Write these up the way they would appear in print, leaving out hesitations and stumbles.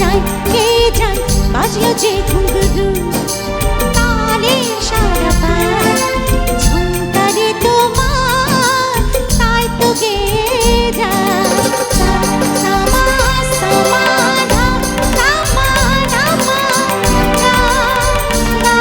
যায় কে যায় বাজলো যে ঘুঙরু তালে সারা পায় ঝুমকারে তোমার তাই তো গে যায় সামা সামা ধাম সামা ধামা গা গা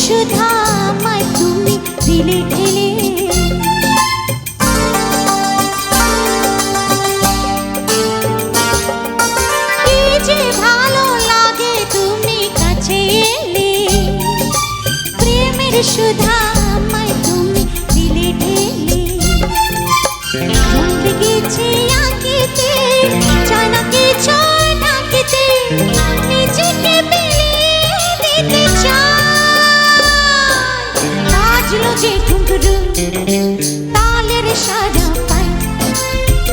সুধা আমায় তুমি দিলে ঢেলে কি যে ভালো লাগে তুমি কাছে এলে প্রেমের সুধা আমায় তুমি দিলে ঢেলে জমতে গেছে আঁকিতে জানা কিছু ঢাকিতে নিজেকে বিলিয়ে দিতে চাই যে ঘুঙরু তালের সারা পাই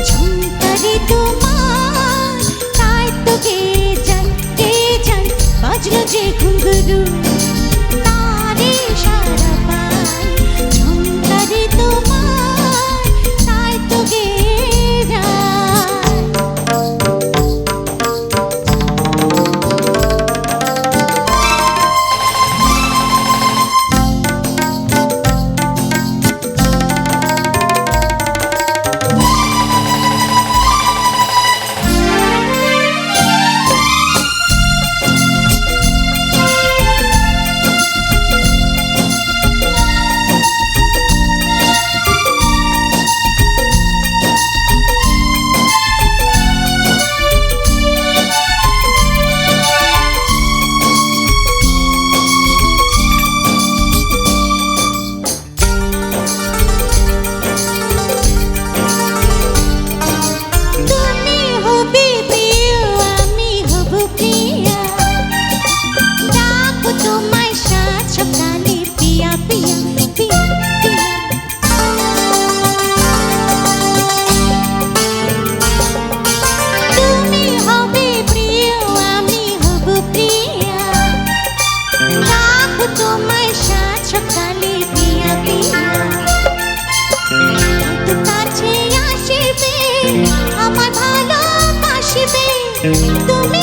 ঝুমকারে তোমার তাই তো গে যায় বাজলো যে ঘুঙরু তালে সারা পাই ঝুমকারে তোমার তাই তো গে তোমায় সাত সকালে পিয়া পিয়া তো কাছে আসিবে আমার ভালোবাসিবে তুমি